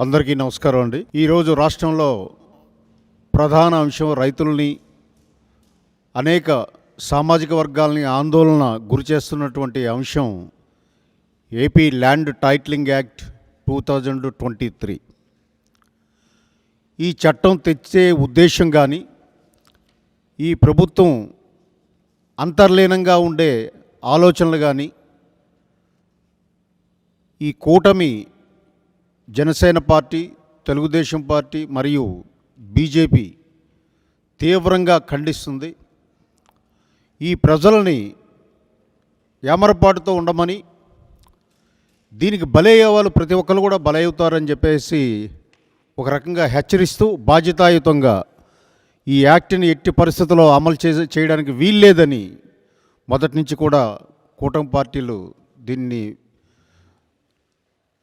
అందరికీ నమస్కారం అండి. ఈరోజు రాష్ట్రంలో ప్రధాన అంశం రైతుల్ని, అనేక సామాజిక వర్గాల్ని ఆందోళన గురి చేస్తున్నటువంటి అంశం ఏపీ ల్యాండ్ టైటిలింగ్ యాక్ట్ 2023. ఈ చట్టం తెచ్చే ఉద్దేశం కానీ, ఈ ప్రభుత్వం అంతర్లీనంగా ఉండే ఆలోచనలు కానీ, ఈ కూటమి జనసేన పార్టీ, తెలుగుదేశం పార్టీ మరియు బీజేపీ తీవ్రంగా ఖండిస్తుంది. ఈ ప్రజలని ఏమరపాటుతో ఉండమని, దీనికి బలయ్యే వాళ్ళు ప్రతి ఒక్కరు కూడా బలవుతారని చెప్పేసి ఒక రకంగా హెచ్చరిస్తూ బాధ్యతాయుతంగా ఈ యాక్ట్ని ఎట్టి పరిస్థితుల్లో అమలు చేయడానికి వీల్లేదని మొదటి నుంచి కూడా కూటమి పార్టీలు దీన్ని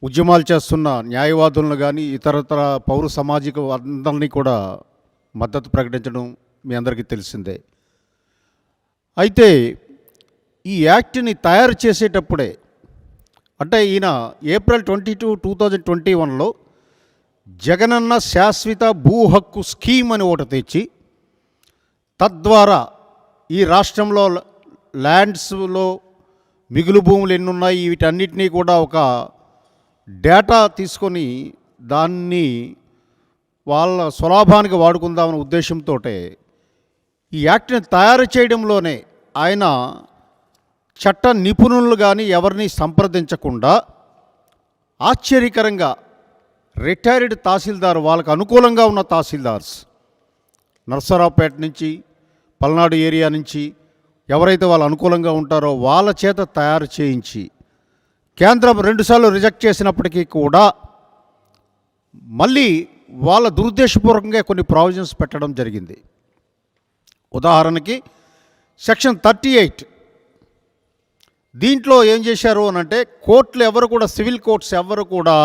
ఉద్యమాలు చేస్తున్న న్యాయవాదులను కానీ ఇతరతర పౌర సామాజిక అందరినీ కూడా మద్దతు ప్రకటించడం మీ అందరికీ తెలిసిందే. అయితే ఈ యాక్ట్ని తయారు చేసేటప్పుడే, అంటే ఈయన April 22, 2021లో జగనన్న శాశ్వత భూ హక్కు స్కీమ్ అని ఒకటి తెచ్చి, తద్వారా ఈ రాష్ట్రంలో ల్యాండ్స్లో మిగులు భూములు ఎన్నున్నాయి వీటన్నిటినీ కూడా ఒక డేటా తీసుకొని దాన్ని వాళ్ళ స్వలాభానికి వాడుకుందామనే ఉద్దేశంతో ఈ యాక్ట్ని తయారు చేయడంలోనే ఆయన చట్ట నిపుణులు కానీ ఎవరిని సంప్రదించకుండా ఆశ్చర్యకరంగా రిటైర్డ్ తహసీల్దార్, వాళ్ళకు అనుకూలంగా ఉన్న తహసీల్దార్స్ నర్సరావుపేట నుంచి, పల్నాడు ఏరియా నుంచి ఎవరైతే వాళ్ళు అనుకూలంగా ఉంటారో వాళ్ళ చేత తయారు చేయించి, కేంద్రం 2 సార్లు రిజెక్ట్ చేసినప్పటికీ కూడా మళ్ళీ వాళ్ళ దురుద్దేశపూర్వకంగా కొన్ని ప్రావిజన్స్ పెట్టడం జరిగింది. ఉదాహరణకి సెక్షన్ 38 దీంట్లో ఏం చేశారు అనంటే, కోర్టులు ఎవరు కూడా, సివిల్ కోర్ట్స్ ఎవరు కూడా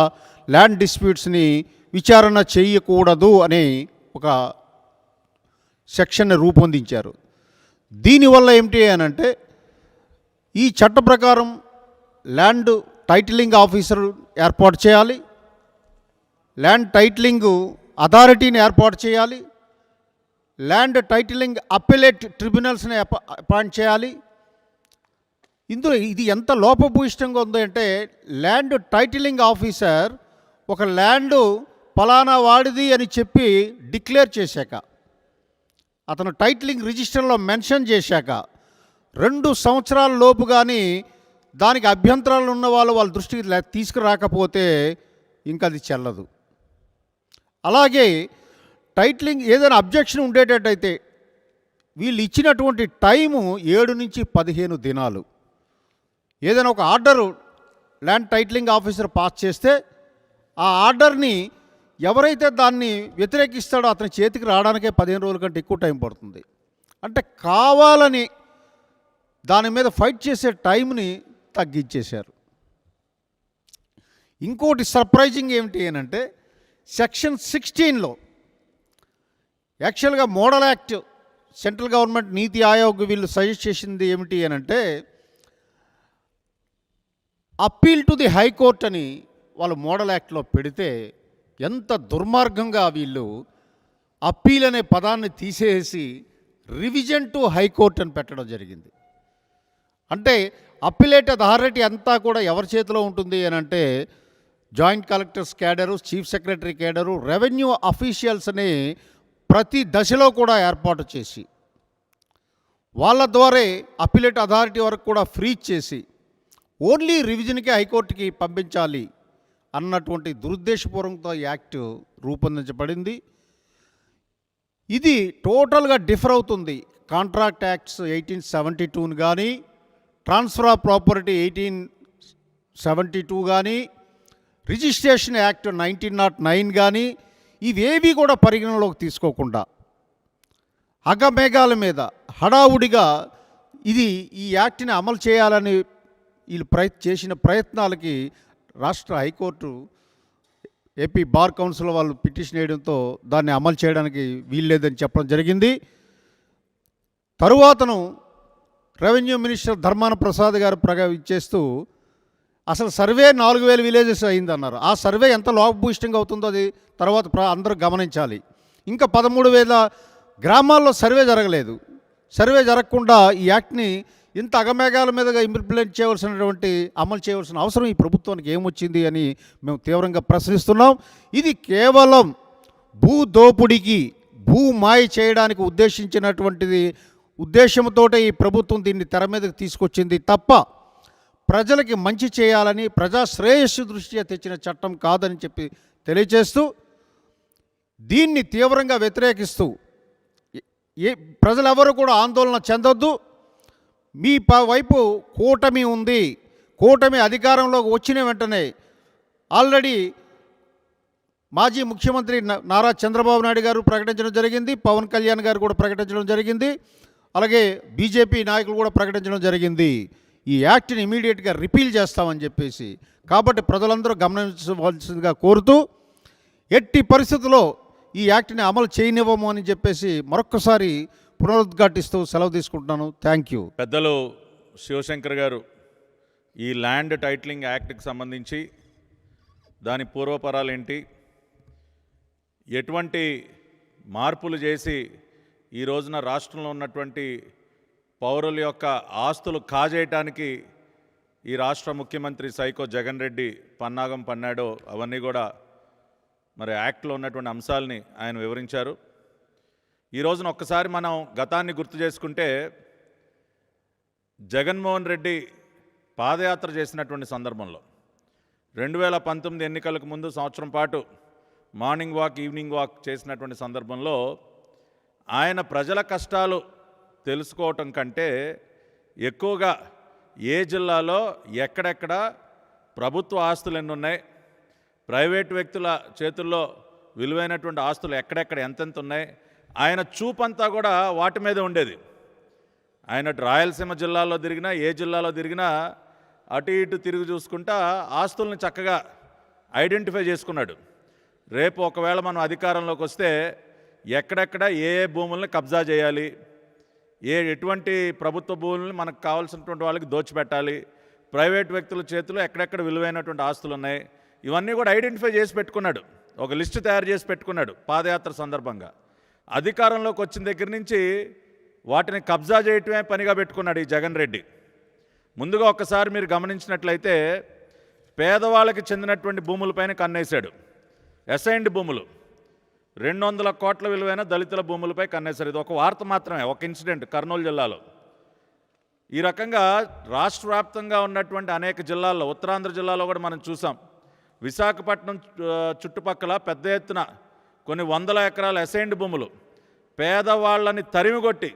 ల్యాండ్ డిస్ప్యూట్స్ని విచారణ చేయకూడదు అనే ఒక సెక్షన్ని రూపొందించారు. దీనివల్ల ఏమిటి అనంటే, ఈ చట్ట ప్రకారం ల్యాండ్ టైటిలింగ్ ఆఫీసర్ ఏర్పాటు చేయాలి, ల్యాండ్ టైటిలింగ్ అథారిటీని ఏర్పాటు చేయాలి, ల్యాండ్ టైటిలింగ్ అప్పెలేట్ ట్రిబ్యునల్స్ని అపాయింట్ చేయాలి. ఇందులో ఇది ఎంత లోపభూయిష్టంగా ఉందో అంటే, ల్యాండ్ టైటిలింగ్ ఆఫీసర్ ఒక ల్యాండ్ ఫలానా వాడిది అని చెప్పి డిక్లేర్ చేశాక, అతను టైటిలింగ్ రిజిస్టర్లో మెన్షన్ చేశాక 2 సంవత్సరాల లోపు కానీ దానికి అభ్యంతరాలు ఉన్న వాళ్ళ దృష్టికి తీసుకురాకపోతే ఇంకా అది చెల్లదు. అలాగే టైటిలింగ్ ఏదైనా అబ్జెక్షన్ ఉండేటట్టయితే వీళ్ళు ఇచ్చినటువంటి టైము 7 నుంచి 15 దినాలు. ఏదైనా ఒక order land titling officer pass చేస్తే ఆ ఆర్డర్ని ఎవరైతే దాన్ని వ్యతిరేకిస్తాడో అతని చేతికి రావడానికే 15 రోజుల కంటే ఎక్కువ టైం పడుతుంది. అంటే కావాలని దాని మీద ఫైట్ చేసే టైంని తగ్గించేశారు. ఇంకోటి సర్ప్రైజింగ్ ఏమిటి అనంటే, సెక్షన్ 16లో యాక్చువల్గా మోడల్ యాక్ట్, సెంట్రల్ గవర్నమెంట్ నీతి ఆయోగ్ వీళ్ళు సజెస్ట్ చేసింది ఏమిటి అనంటే, అప్పీల్ టు ది హైకోర్ట్ అని వాళ్ళు మోడల్ యాక్ట్లో పెడితే, ఎంత దుర్మార్గంగా వీళ్ళు అప్పీల్ అనే పదాన్ని తీసేసి రివిజన్ టు హైకోర్ట్ అని పెట్టడం జరిగింది. అంటే అప్పిలేట్ అథారిటీ అంతా కూడా ఎవరి చేతిలో ఉంటుంది అని అంటే, joint collectors cadre, chief secretary cadre, revenue అఫీషియల్స్ని ప్రతి దశలో కూడా ఏర్పాటు చేసి వాళ్ళ ద్వారా అప్పిలేట్ అథారిటీ వరకు కూడా ఫ్రీ చేసి ఓన్లీ రివిజన్కి హైకోర్టుకి పంపించాలి అన్నటువంటి దురుద్దేశపూర్వకంతో యాక్ట్ రూపొందించబడింది. ఇది టోటల్గా డిఫర్ అవుతుంది కాంట్రాక్ట్ యాక్ట్స్ 1872 కానీ, ట్రాన్స్ఫర్ ఆఫ్ ప్రాపర్టీ 1872 కానీ, రిజిస్ట్రేషన్ యాక్ట్ 1909 కానీ, ఇవేవి కూడా పరిగణలోకి తీసుకోకుండా అగమేఘాల మీద హడావుడిగా ఈ యాక్ట్ని అమలు చేయాలని వీళ్ళు చేసిన ప్రయత్నాలకి రాష్ట్ర హైకోర్టు, ఏపీ బార్ కౌన్సిల్ వాళ్ళు పిటిషన్ వేయడంతో దాన్ని అమలు చేయడానికి వీల్లేదని చెప్పడం జరిగింది. తరువాతను రెవెన్యూ మినిస్టర్ ధర్మాన ప్రసాద్ గారు ఇచ్చేస్తూ అసలు సర్వే 4,000 విలేజెస్ అయిందన్నారు. ఆ సర్వే ఎంత లోపభూయిష్టంగా అవుతుందో అది తర్వాత అందరూ గమనించాలి. ఇంకా 13,000 గ్రామాల్లో సర్వే జరగలేదు. సర్వే జరగకుండా ఈ యాక్ట్ని ఇంత అగమేఘాల మీదుగా ఇంప్లిమెంట్ చేయవలసినటువంటి అమలు చేయవలసిన అవసరం ఈ ప్రభుత్వానికి ఏమొచ్చింది అని మేము తీవ్రంగా ప్రశ్నిస్తున్నాం. ఇది కేవలం భూ దోపిడీకి, భూ మాయ చేయడానికి ఉద్దేశించినటువంటిది. ఉద్దేశంతోటే ఈ ప్రభుత్వం దీన్ని తెర మీదకి తీసుకొచ్చింది తప్ప ప్రజలకి మంచి చేయాలని, ప్రజా శ్రేయస్సు దృష్ట్యా తెచ్చిన చట్టం కాదని చెప్పి తెలియజేస్తూ, దీన్ని తీవ్రంగా వ్యతిరేకిస్తూ ప్రజలెవరూ కూడా ఆందోళన చెందొద్దు. మీ వైపు కూటమి ఉంది. కూటమి అధికారంలోకి వచ్చిన వెంటనే ఆల్రెడీ మాజీ ముఖ్యమంత్రి నారా చంద్రబాబు నాయుడు గారు ప్రకటించడం జరిగింది, పవన్ కళ్యాణ్ గారు కూడా ప్రకటించడం జరిగింది, అలాగే బీజేపీ నాయకులు కూడా ప్రకటించడం జరిగింది. ఈ యాక్ట్ని ఇమీడియట్గా రిపీల్ చేస్తామని చెప్పేసి. కాబట్టి ప్రజలందరూ గమనించవలసిందిగా కోరుతూ, ఎట్టి పరిస్థితుల్లో ఈ యాక్ట్ని అమలు చేయనివ్వము అని చెప్పేసి మరొక్కసారి పునరుద్ఘాటిస్తూ సెలవు తీసుకుంటున్నాను. Thank you. పెద్దలు శివశంకర్ గారు ఈ ల్యాండ్ టైటిలింగ్ యాక్ట్కి సంబంధించి దాని పూర్వపరాలు ఏంటి, ఎటువంటి మార్పులు చేసి ఈ రోజున రాష్ట్రంలో ఉన్నటువంటి పౌరుల యొక్క ఆస్తులు కాజేయటానికి ఈ రాష్ట్ర ముఖ్యమంత్రి సైకో జగన్ రెడ్డి పన్నాగం పన్నాడో అవన్నీ కూడా మరి యాక్ట్లో ఉన్నటువంటి అంశాలని ఆయన వివరించారు. ఈ రోజున ఒక్కసారి మనం గతాన్ని గుర్తు చేసుకుంటే, జగన్మోహన్ రెడ్డి పాదయాత్ర చేసినటువంటి సందర్భంలో 2019 ఎన్నికలకు ముందు సంవత్సరం పాటు మార్నింగ్ వాక్, ఈవినింగ్ వాక్ చేసినటువంటి సందర్భంలో ఆయన ప్రజల కష్టాలు తెలుసుకోవటం కంటే ఎక్కువగా ఏ జిల్లాలో ఎక్కడెక్కడ ప్రభుత్వ ఆస్తులు ఎన్ని ఉన్నాయి, ప్రైవేటు వ్యక్తుల చేతుల్లో విలువైనటువంటి ఆస్తులు ఎక్కడెక్కడ ఎంతెంత ఉన్నాయి, ఆయన చూపంతా కూడా వాటి మీద ఉండేది. ఆయన రాయలసీమ జిల్లాలో తిరిగినా, ఏ జిల్లాలో తిరిగినా అటు ఇటు తిరిగి చూసుకుంటా ఆస్తుల్ని చక్కగా ఐడెంటిఫై చేసుకున్నాడు. రేపు ఒకవేళ మనం అధికారంలోకి వస్తే ఎక్కడెక్కడ ఏ భూముల్ని కబ్జా చేయాలి, ఎటువంటి ప్రభుత్వ భూముల్ని మనకు కావాల్సినటువంటి వాళ్ళకి దోచిపెట్టాలి, ప్రైవేట్ వ్యక్తుల చేతిలో ఎక్కడెక్కడ విలువైనటువంటి ఆస్తులు ఉన్నాయి, ఇవన్నీ కూడా ఐడెంటిఫై చేసి పెట్టుకున్నాడు. ఒక లిస్టు తయారు చేసి పెట్టుకున్నాడు పాదయాత్ర సందర్భంగా. అధికారంలోకి వచ్చిన దగ్గర నుంచి వాటిని కబ్జా చేయటమే పనిగా పెట్టుకున్నాడు ఈ జగన్ రెడ్డి. ముందుగా ఒక్కసారి మీరు గమనించినట్లయితే పేదవాళ్ళకి చెందినటువంటి భూములపైన కన్నేశాడు. అసైన్డ్ భూములు 200 కోట్ల విలువైన దళితుల భూములపై కన్నేశారు. ఇది ఒక వార్త మాత్రమే, ఒక ఇన్సిడెంట్ కర్నూలు జిల్లాలో. ఈ రకంగా రాష్ట్ర వ్యాప్తంగా ఉన్నటువంటి అనేక జిల్లాల్లో, ఉత్తరాంధ్ర జిల్లాలో కూడా మనం చూసాం. విశాఖపట్నం చుట్టుపక్కల పెద్ద ఎత్తున కొన్ని వందల ఎకరాల అసైన్డ్ భూములు పేదవాళ్ళని తరిమికొట్టి,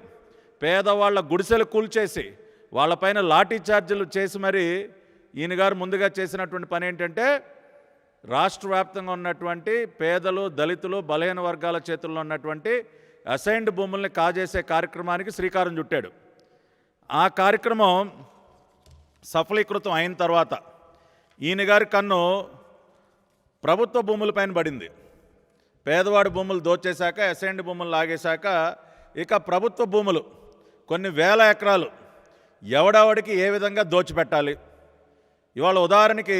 పేదవాళ్ళ గుడిసెలు కూల్చేసి, వాళ్ళపైన లాఠీ చార్జీలు చేసి మరి ఈయన గారు ముందుగా చేసినటువంటి పని ఏంటంటే, రాష్ట్ర వ్యాప్తంగా ఉన్నటువంటి పేదలు, దళితులు, బలహీన వర్గాల చేతుల్లో ఉన్నటువంటి అసైన్డ్ భూముల్ని కాజేసే కార్యక్రమానికి శ్రీకారం చుట్టాడు. ఆ కార్యక్రమం సఫలీకృతం అయిన తర్వాత ఈయన గారి కన్ను ప్రభుత్వ భూములపైన పడింది. పేదవాడి భూములు దోచేశాక, అసైన్డ్ భూములు లాగేశాక ఇక ప్రభుత్వ భూములు కొన్ని వేల ఎకరాలు ఎవడెవడికి ఏ విధంగా దోచిపెట్టాలి. ఇవాళ ఉదాహరణకి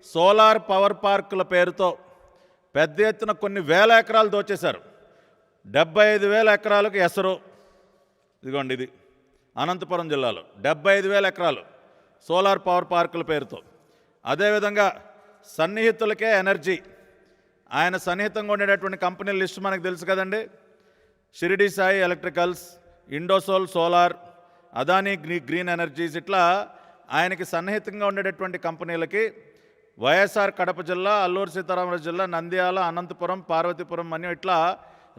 సోలార్ పవర్ పార్కుల పేరుతో పెద్ద ఎత్తున కొన్ని వేల ఎకరాలు దోచేశారు. 75,000 ఎకరాలకు ఎసరు, ఇదిగోండి ఇది అనంతపురం జిల్లాలో 75,000 ఎకరాలు సోలార్ పవర్ పార్కుల పేరుతో. అదేవిధంగా సన్నిహితులకే ఎనర్జీ, ఆయన సన్నిహితంగా ఉండేటటువంటి కంపెనీల లిస్టు మనకు తెలుసు కదండి. Shirdi Sai electricals, Indosol solar, Adani green energies, ఇట్లా ఆయనకి సన్నిహితంగా ఉండేటటువంటి కంపెనీలకి వైఎస్ఆర్ కడప జిల్లా, అల్లూరు సీతారామరాజు జిల్లా, నంద్యాల, అనంతపురం, పార్వతీపురం అని ఇట్లా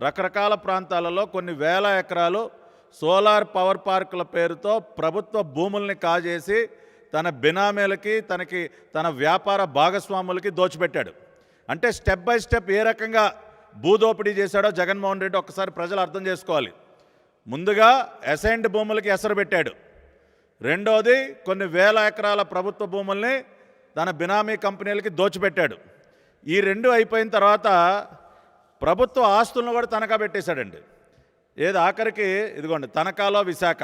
రకరకాల ప్రాంతాలలో కొన్ని వేల ఎకరాలు సోలార్ పవర్ పార్కుల పేరుతో ప్రభుత్వ భూముల్ని కాజేసి తన బినామీలకి, తన వ్యాపార భాగస్వాములకి దోచిపెట్టాడు. అంటే స్టెప్ బై స్టెప్ ఏ రకంగా భూదోపిడీ చేశాడో జగన్మోహన్ రెడ్డి ఒక్కసారి ప్రజలు అర్థం చేసుకోవాలి. ముందుగా అసైన్డ్ భూములకి ఎసరు పెట్టాడు. రెండోది కొన్ని వేల ఎకరాల ప్రభుత్వ భూముల్ని తన బినామీ కంపెనీలకి దోచిపెట్టాడు. ఈ రెండు అయిపోయిన తర్వాత ప్రభుత్వ ఆస్తులను కూడా తనఖా పెట్టేశాడండి. ఏది ఆఖరికి ఇదిగోండి తనఖాలో విశాఖ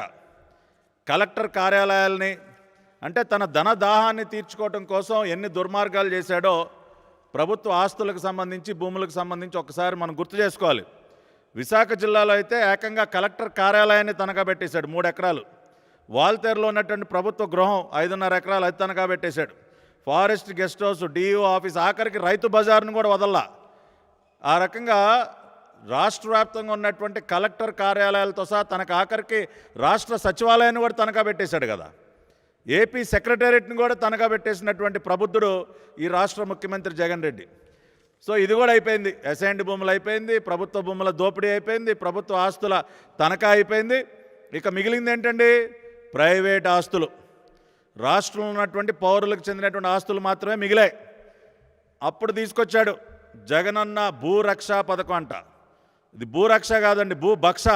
కలెక్టర్ కార్యాలయాల్ని, అంటే తన ధన దాహాన్ని తీర్చుకోవటం కోసం ఎన్ని దుర్మార్గాలు చేశాడో ప్రభుత్వ ఆస్తులకు సంబంధించి భూములకు సంబంధించి ఒకసారి మనం గుర్తు చేసుకోవాలి. విశాఖ జిల్లాలో అయితే ఏకంగా కలెక్టర్ కార్యాలయాన్ని తనఖా పెట్టేశాడు 3 ఎకరాలు. వాల్తేరులో ఉన్నటువంటి ప్రభుత్వ గృహం 5.5 ఎకరాలు అది తనఖా పెట్టేశాడు. Forest guest house, DEO office, ఆఖరికి రైతు బజార్ను కూడా వదల్లా. ఆ రకంగా రాష్ట్ర వ్యాప్తంగా ఉన్నటువంటి కలెక్టర్ కార్యాలయాలతో సహా తనకు ఆఖరికి రాష్ట్ర సచివాలయాన్ని కూడా తనఖా పెట్టేశాడు కదా. ఏపీ సెక్రటేరియట్ని కూడా తనఖా పెట్టేసినటువంటి ప్రబుద్ధుడు ఈ రాష్ట్ర ముఖ్యమంత్రి జగన్ రెడ్డి. సో ఇది కూడా అయిపోయింది. అసైన్డ్ భూములు అయిపోయింది, ప్రభుత్వ భూముల దోపిడీ అయిపోయింది, ప్రభుత్వ ఆస్తుల తనఖా అయిపోయింది. ఇక మిగిలింది ఏంటండి? ప్రైవేట్ ఆస్తులు. రాష్ట్రంలో ఉన్నటువంటి పౌరులకు చెందినటువంటి ఆస్తులు మాత్రమే మిగిలాయి. అప్పుడు తీసుకొచ్చాడు జగనన్న భూరక్ష పథకం అంట. ఇది భూరక్ష కాదండి, భూభక్ష.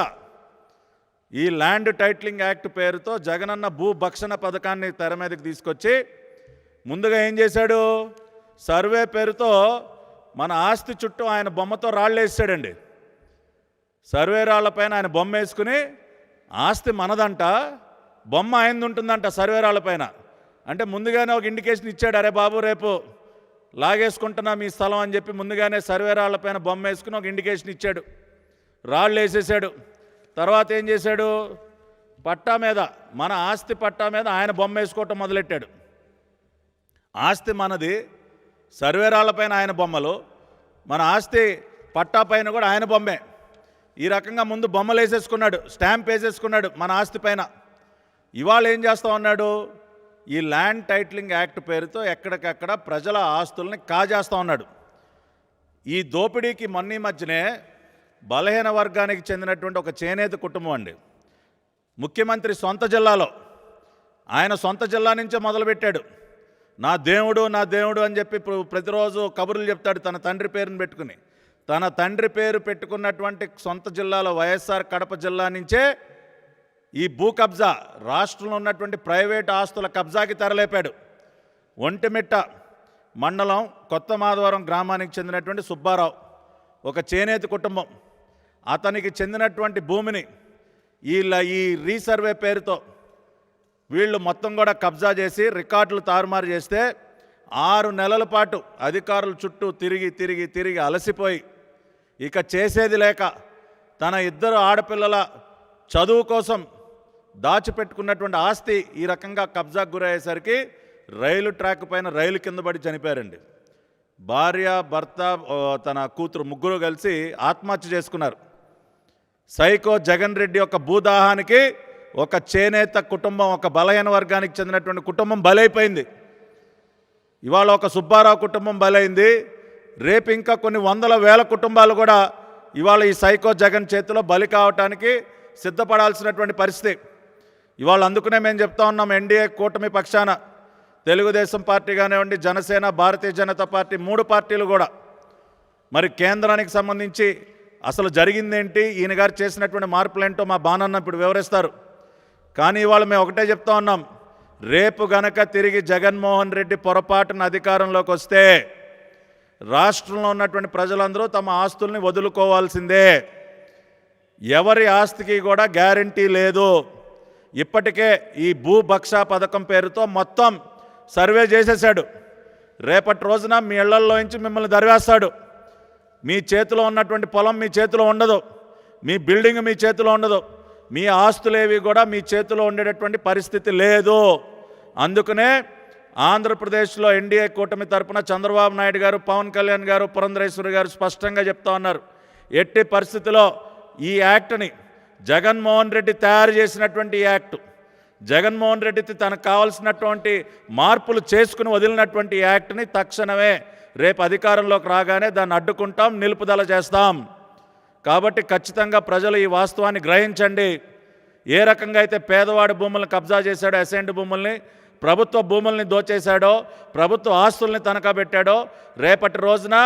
ఈ ల్యాండ్ టైటిలింగ్ యాక్ట్ పేరుతో జగనన్న భూభక్షణ పథకాన్ని తెర మీదకి తీసుకొచ్చి ముందుగా ఏం చేశాడు? సర్వే పేరుతో మన ఆస్తి చుట్టూ ఆయన బొమ్మతో రాళ్ళు వేసాడండి. సర్వే రాళ్లపైన ఆయన బొమ్మ వేసుకుని ఆస్తి మనదంట, బొమ్మ ఆయనది ఉంటుందంట సర్వే రాళ్లపైన. అంటే ముందుగానే ఒక ఇండికేషన్ ఇచ్చాడు, అరే బాబు రేపు లాగేసుకుంటున్నా మీ స్థలం అని చెప్పి ముందుగానే సర్వే రాళ్లపైన బొమ్మ వేసుకుని ఒక ఇండికేషన్ ఇచ్చాడు. రాళ్ళు వేసేసాడు. తర్వాత ఏం చేశాడు? పట్టా మీద, మన ఆస్తి పట్టా మీద ఆయన బొమ్మ వేసుకోవటం మొదలెట్టాడు. ఆస్తి మనది, సర్వే రాళ్లపైన ఆయన బొమ్మలు, మన ఆస్తి పట్టా పైన కూడా ఆయన బొమ్మే. ఈ రకంగా ముందు బొమ్మలు వేసేసుకున్నాడు, స్టాంప్ వేసేసుకున్నాడు మన ఆస్తి పైన. ఇవాళ ఏం చేస్తూ ఉన్నాడు? ఈ ల్యాండ్ టైటిలింగ్ యాక్ట్ పేరుతో ఎక్కడికక్కడ ప్రజల ఆస్తుల్ని కాజేస్తూ ఉన్నాడు. ఈ దోపిడీకి మొన్న మధ్యనే బలహీన వర్గానికి చెందినటువంటి ఒక చేనేత కుటుంబం అండి, ముఖ్యమంత్రి సొంత జిల్లాలో, ఆయన సొంత జిల్లా నుంచే మొదలుపెట్టాడు. నా దేవుడు నా దేవుడు అని చెప్పి ప్రతిరోజు కబుర్లు చెప్తాడు తన తండ్రి పేరుని పెట్టుకుని. తన తండ్రి పేరు పెట్టుకున్నటువంటి సొంత జిల్లాలో వైఎస్ఆర్ కడప జిల్లా నుంచే ఈ భూ కబ్జా, రాష్ట్రంలో ఉన్నటువంటి ప్రైవేట్ ఆస్తుల కబ్జాకి తెరలేపాడు. ఒంటిమిట్ట మండలం కొత్త మాధవరం గ్రామానికి చెందినటువంటి సుబ్బారావు, ఒక చేనేత కుటుంబం, అతనికి చెందినటువంటి భూమిని ఈ రీసర్వే పేరుతో వీళ్ళు మొత్తం కూడా కబ్జా చేసి రికార్డులు తారుమారు చేస్తే 6 నెలల పాటు అధికారుల చుట్టూ తిరిగి అలసిపోయి ఇక చేసేది లేక తన 2 ఆడపిల్లల చదువు కోసం దాచిపెట్టుకున్నటువంటి ఆస్తి ఈ రకంగా కబ్జాకు గురయ్యేసరికి రైలు ట్రాక్ పైన రైలు కింద పడి చనిపోయారండి. భార్య, భర్త, తన కూతురు ముగ్గురు కలిసి ఆత్మహత్య చేసుకున్నారు. సైకో జగన్ రెడ్డి యొక్క భూదాహానికి ఒక చేనేత కుటుంబం, ఒక బలహీన వర్గానికి చెందినటువంటి కుటుంబం బలైపోయింది. ఇవాళ ఒక సుబ్బారావు కుటుంబం బలైంది. రేపు ఇంకా కొన్ని వందల వేల కుటుంబాలు కూడా ఇవాళ ఈ సైకో జగన్ చేతిలో బలి కావటానికి సిద్ధపడాల్సినటువంటి పరిస్థితి. ఇవాళ అందుకునే మేము చెప్తా ఉన్నాం, ఎన్డీఏ కూటమి పక్షాన తెలుగుదేశం పార్టీ కానివ్వండి, జనసేన, భారతీయ జనతా పార్టీ 3 పార్టీలు కూడా మరి కేంద్రానికి సంబంధించి అసలు జరిగిందేంటి, ఈయన గారు చేసినటువంటి మార్పులేంటో మా బాణన్న ఇప్పుడు వివరిస్తారు. కానీ ఇవాళ మేము ఒకటే చెప్తా ఉన్నాం, రేపు గనక తిరిగి జగన్మోహన్ రెడ్డి పొరపాటున అధికారంలోకి వస్తే రాష్ట్రంలో ఉన్నటువంటి ప్రజలందరూ తమ ఆస్తుల్ని వదులుకోవాల్సిందే. ఎవరి ఆస్తికి కూడా గ్యారంటీ లేదు. ఇప్పటికే ఈ భూభక్ష పథకం పేరుతో మొత్తం సర్వే చేసేశాడు. రేపటి రోజున మీ ఇళ్లల్లోంచి మిమ్మల్ని దరివేస్తాడు. మీ చేతిలో ఉన్నటువంటి పొలం మీ చేతిలో ఉండదు, మీ బిల్డింగ్ మీ చేతిలో ఉండదు, మీ ఆస్తులేవి కూడా మీ చేతిలో ఉండేటటువంటి పరిస్థితి లేదు. అందుకనే ఆంధ్రప్రదేశ్లో ఎన్డీఏ కూటమి తరపున చంద్రబాబు నాయుడు గారు, పవన్ కళ్యాణ్ గారు, పురంధరేశ్వరి గారు స్పష్టంగా చెప్తా ఉన్నారు, ఎట్టి పరిస్థితిలో ఈ యాక్ట్ని జగన్మోహన్ రెడ్డి తయారు చేసినటువంటి ఈ యాక్టు, జగన్మోహన్ రెడ్డి తనకు కావాల్సినటువంటి మార్పులు చేసుకుని వదిలినటువంటి యాక్ట్ని తక్షణమే రేపు అధికారంలోకి రాగానే దాన్ని అడ్డుకుంటాం, నిలుపుదల చేస్తాం. కాబట్టి ఖచ్చితంగా ప్రజలు ఈ వాస్తవాన్ని గ్రహించండి. ఏ రకంగా అయితే పేదవాడి భూములను కబ్జా చేశాడో, అసైన్డ్ భూముల్ని, ప్రభుత్వ భూముల్ని దోచేశాడో, ప్రభుత్వ ఆస్తుల్ని తనఖా పెట్టాడో, రేపటి రోజున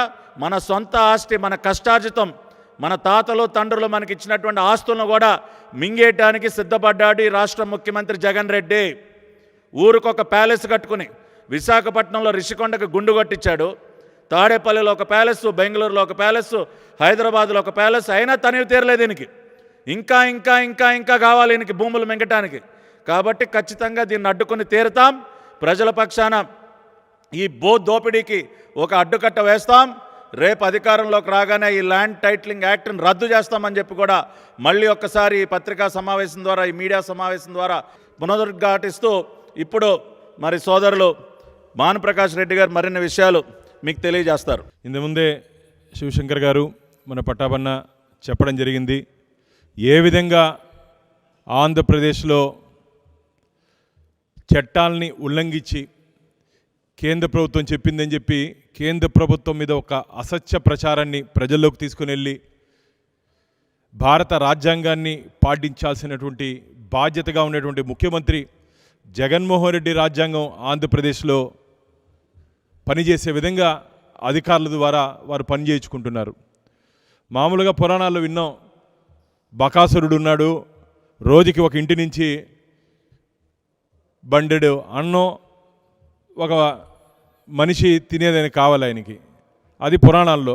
మన సొంత ఆస్తి, మన కష్టార్జితం, మన తాతలు తండ్రులు మనకి ఇచ్చినటువంటి ఆస్తులను కూడా మింగేయటానికి సిద్ధపడ్డాడు ఈ రాష్ట్ర ముఖ్యమంత్రి జగన్ రెడ్డి. ఊరికొక ప్యాలెస్ కట్టుకుని విశాఖపట్నంలో రిషికొండకు గుండు కొట్టించాడు, తాడేపల్లిలో ఒక ప్యాలెస్, బెంగళూరులో ఒక ప్యాలెస్, హైదరాబాద్లో ఒక ప్యాలెస్. అయినా తనివి తీరలేదు దీనికి. ఇంకా ఇంకా ఇంకా ఇంకా కావాలి దీనికి భూములు మింగటానికి. కాబట్టి ఖచ్చితంగా దీన్ని అడ్డుకుని తీరుతాం. ప్రజల పక్షాన ఈ దోపిడీకి ఒక అడ్డుకట్ట వేస్తాం. రేపు అధికారంలోకి రాగానే ఈ ల్యాండ్ టైటిలింగ్ యాక్ట్ని రద్దు చేస్తామని చెప్పి కూడా మళ్ళీ ఒక్కసారి ఈ పత్రికా సమావేశం ద్వారా, ఈ మీడియా సమావేశం ద్వారా పునరుద్ఘాటిస్తూ ఇప్పుడు మరి సోదరులు భానుప్రకాష్ రెడ్డి గారు మరిన్ని విషయాలు మీకు తెలియజేస్తారు. ఇంతకుముందే శివశంకర్ గారు మన పట్టాభన్న చెప్పడం జరిగింది. ఏ విధంగా ఆంధ్రప్రదేశ్లో చట్టాలని ఉల్లంఘించి కేంద్ర ప్రభుత్వం చెప్పిందని చెప్పి కేంద్ర ప్రభుత్వం మీద ఒక అసత్య ప్రచారాన్ని ప్రజల్లోకి తీసుకుని వెళ్ళి భారత రాజ్యాంగాన్ని పాటించాల్సినటువంటి బాధ్యతగా ఉన్నటువంటి ముఖ్యమంత్రి జగన్మోహన్ రెడ్డి రాజ్యాంగం ఆంధ్రప్రదేశ్లో పనిచేసే విధంగా అధికారుల ద్వారా వారు పనిచేయించుకుంటున్నారు. మామూలుగా పురాణాల్లో విన్నాం, బకాసురుడు ఉన్నాడు, రోజుకి ఒక ఇంటి నుంచి బండెడు అన్నం ఒక మనిషి తినేదని కావాలి ఆయనకి, అది పురాణాల్లో.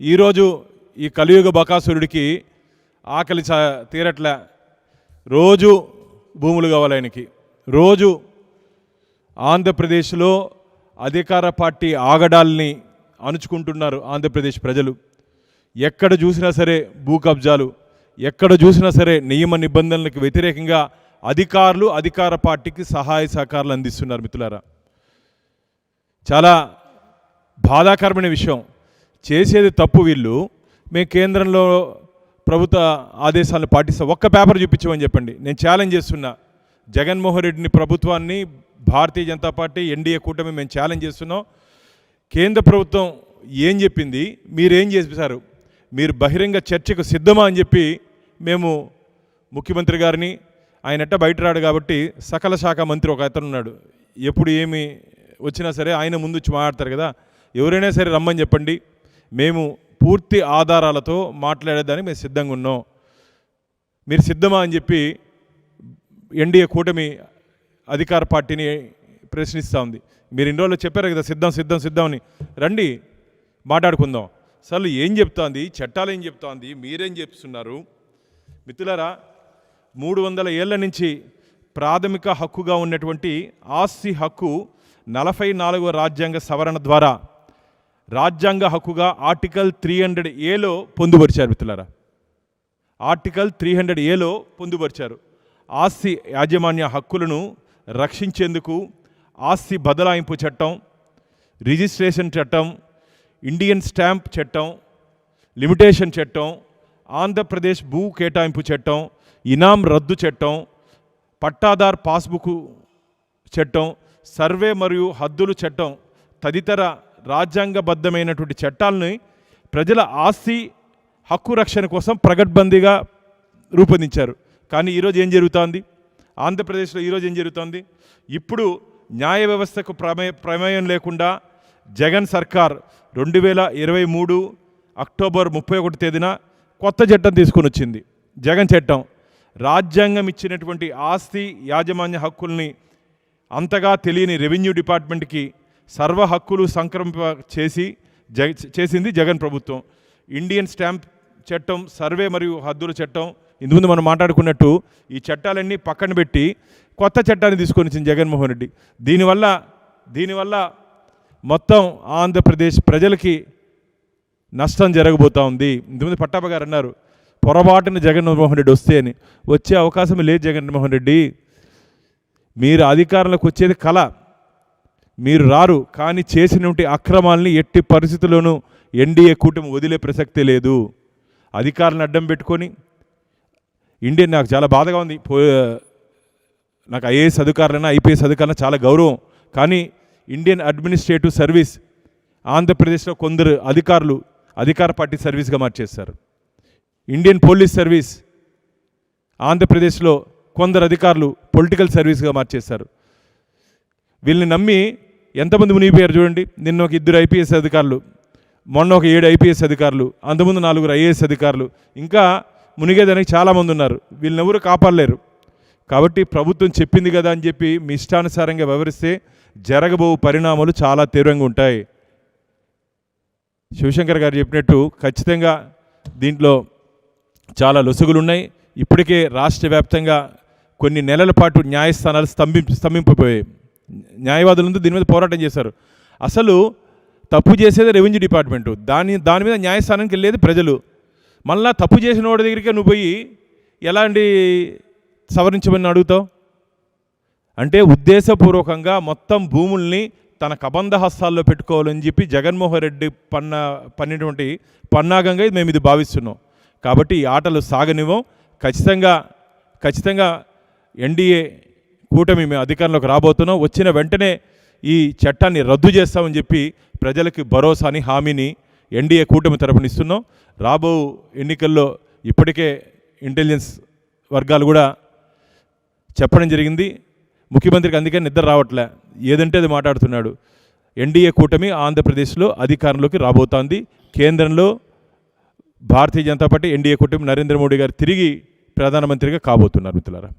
ఈరోజు ఈ కలియుగ బకాసురుడికి ఆకలి తీరట్లే, రోజు భూములు కావాలి ఆయనకి. రోజు ఆంధ్రప్రదేశ్లో అధికార పార్టీ ఆగడాల్ని అణుచుకుంటున్నారు ఆంధ్రప్రదేశ్ ప్రజలు. ఎక్కడ చూసినా సరే భూ కబ్జాలు, ఎక్కడ చూసినా సరే నియమ నిబంధనలకు వ్యతిరేకంగా అధికారులు అధికార పార్టీకి సహాయ సహకారాలు అందిస్తున్నారు. మిత్రులారా, చాలా బాధాకరమైన విషయం. చేసేది తప్పు వీళ్ళు. మేము కేంద్రంలో ప్రభుత్వ ఆదేశాలను పాటిస్తాం, ఒక్క పేపర్ చూపించమని చెప్పండి. నేను ఛాలెంజ్ చేస్తున్నా జగన్మోహన్ రెడ్డిని, ప్రభుత్వాన్ని, భారతీయ జనతా పార్టీ, ఎన్డీఏ కూటమి మేము ఛాలెంజ్ చేస్తున్నాం. కేంద్ర ప్రభుత్వం ఏం చెప్పింది, మీరేం చేశారు, మీరు బహిరంగ చర్చకు సిద్ధమా అని చెప్పి మేము ముఖ్యమంత్రి గారిని, ఆయనట్ట బయట రాడు కాబట్టి సకల శాఖ మంత్రి ఒక అతను ఉన్నాడు, ఎప్పుడు ఏమి వచ్చినా సరే ఆయన ముందు వచ్చి మాట్లాడతారు కదా, ఎవరైనా సరే రమ్మని చెప్పండి, మేము పూర్తి ఆధారాలతో మాట్లాడేదానికి మేము సిద్ధంగా ఉన్నాం, మీరు సిద్ధమా అని చెప్పి ఎన్డీఏ కూటమి అధికార పార్టీని ప్రశ్నిస్తూ ఉంది. మీరు ఇన్ని రోజులు చెప్పారు కదా సిద్ధం సిద్ధం సిద్ధం అని, రండి మాట్లాడుకుందాం. అసలు ఏం చెప్తోంది, చట్టాలు ఏం చెప్తోంది, మీరేం చెప్తున్నారు? మిత్రులారా, 300 ఏళ్ల నుంచి ప్రాథమిక హక్కుగా ఉన్నటువంటి ఆస్తి హక్కు 44వ రాజ్యాంగ సవరణ ద్వారా రాజ్యాంగ హక్కుగా ఆర్టికల్ 300A పొందుపరిచారు. మిత్రులారా, ఆర్టికల్ 300A పొందుపరిచారు. ఆస్తి యాజమాన్య హక్కులను రక్షించేందుకు ఆస్తి బదలాయింపు చట్టం, రిజిస్ట్రేషన్ చట్టం, ఇండియన్ స్టాంప్ చట్టం, లిమిటేషన్ చట్టం, ఆంధ్రప్రదేశ్ భూ కేటాయింపు చట్టం, ఇనాం రద్దు చట్టం, పట్టాదార్ పాస్బుక్ చట్టం, సర్వే మరియు హద్దులు చట్టం తదితర రాజ్యాంగబద్ధమైనటువంటి చట్టాలని ప్రజల ఆస్తి హక్కు రక్షణ కోసం ప్రగడ్బందీగా రూపొందించారు. కానీ ఈరోజు ఏం జరుగుతోంది ఆంధ్రప్రదేశ్లో? ఈరోజు ఏం జరుగుతోంది? ఇప్పుడు న్యాయ వ్యవస్థకు ప్రమేయం లేకుండా జగన్ సర్కార్ 2023 అక్టోబర్ 31 తేదీన కొత్త చట్టం తీసుకొని వచ్చింది. జగన్ చట్టం రాజ్యాంగం ఇచ్చినటువంటి ఆస్తి యాజమాన్య హక్కుల్ని అంతగా తెలియని రెవెన్యూ డిపార్ట్మెంట్కి సర్వ హక్కులు సంక్రమింప చేసింది జగన్ ప్రభుత్వం. ఇండియన్ స్టాంప్ చట్టం, సర్వే మరియు హద్దుల చట్టం, ఇందుముందు మనం మాట్లాడుకున్నట్టు ఈ చట్టాలన్నీ పక్కన పెట్టి కొత్త చట్టాన్ని తీసుకొని వచ్చింది జగన్మోహన్ రెడ్డి. దీనివల్ల మొత్తం ఆంధ్రప్రదేశ్ ప్రజలకి నష్టం జరగబోతూ ఉంది. ఇంతకుముందు పట్టాభ గారు అన్నారు, పొరపాటున జగన్మోహన్ రెడ్డి వస్తే అని. వచ్చే అవకాశం లేదు జగన్మోహన్ రెడ్డి. మీరు అధికారంలోకి వచ్చేది కళ, మీరు రారు. కానీ చేసినటువంటి అక్రమాలని ఎట్టి పరిస్థితుల్లోనూ ఎన్డీఏ కూటమి వదిలే ప్రసక్తే లేదు. అధికారులను అడ్డం పెట్టుకొని ఇండియన్, నాకు చాలా బాధగా ఉంది, నాకు ఐఏఎస్ అధికారులైనా ఐపీఎస్ అధికారులైనా చాలా గౌరవం. కానీ ఇండియన్ అడ్మినిస్ట్రేటివ్ సర్వీస్ ఆంధ్రప్రదేశ్లో కొందరు అధికారులు అధికార పార్టీ సర్వీస్గా మార్చేస్తారు. ఇండియన్ పోలీస్ సర్వీస్ ఆంధ్రప్రదేశ్లో కొందరు అధికారులు పొలిటికల్ సర్వీస్గా మార్చేస్తారు. వీళ్ళని నమ్మి ఎంతమంది మునిగిపోయారు చూడండి. నిన్న ఒక 2 ఐపీఎస్ అధికారులు, మొన్న ఒక 7 ఐపీఎస్ అధికారులు, అంతకుముందు 4 ఐఏఎస్ అధికారులు, ఇంకా మునిగేదానికి చాలామంది ఉన్నారు. వీళ్ళని ఎవరు కాపాడలేరు. కాబట్టి ప్రభుత్వం చెప్పింది కదా అని చెప్పి మీ ఇష్టానుసారంగా వ్యవహరిస్తే జరగబో పరిణామాలు చాలా తీవ్రంగా ఉంటాయి. శివశంకర్ గారు చెప్పినట్టు ఖచ్చితంగా దీంట్లో చాలా లొసుగులు ఉన్నాయి. ఇప్పటికే రాష్ట్ర వ్యాప్తంగా కొన్ని నెలల పాటు న్యాయస్థానాలు స్తంభింపబోయాయి. న్యాయవాదులంతా దీని మీద పోరాటం చేశారు. అసలు తప్పు చేసేది రెవెన్యూ డిపార్ట్మెంటు, దాని మీద న్యాయస్థానానికి వెళ్ళేది ప్రజలు. మళ్ళా తప్పు చేసిన వాడి దగ్గరికి నువ్వు పోయి ఎలాంటి సవరించమని అడుగుతావు? అంటే ఉద్దేశపూర్వకంగా మొత్తం భూముల్ని తన కబంధ హస్తాల్లో పెట్టుకోవాలని చెప్పి జగన్మోహన్ రెడ్డి పన్నినటువంటి పన్నాగంగా మేము ఇది భావిస్తున్నాం. కాబట్టి ఈ ఆటలు సాగనివ్వం. ఖచ్చితంగా ఎన్డీఏ కూటమి మేము అధికారంలోకి రాబోతున్నాం. వచ్చిన వెంటనే ఈ చట్టాన్ని రద్దు చేస్తామని చెప్పి ప్రజలకి భరోసాని, హామీని ఎన్డీఏ కూటమి తరపున ఇస్తున్నాం. రాబో ఎన్నికల్లో ఇప్పటికే ఇంటెలిజెన్స్ వర్గాలు కూడా చెప్పడం జరిగింది. ముఖ్యమంత్రికి అందుకని నిద్ర రావట్లే, ఏదంటే అది మాట్లాడుతున్నాడు. ఎన్డీఏ కూటమి ఆంధ్రప్రదేశ్లో అధికారంలోకి రాబోతోంది. కేంద్రంలో భారతీయ జనతా పార్టీ ఎన్డీఏ కూటమి నరేంద్ర మోడీ గారు తిరిగి ప్రధానమంత్రిగా కాబోతున్నారు మిత్రులారా.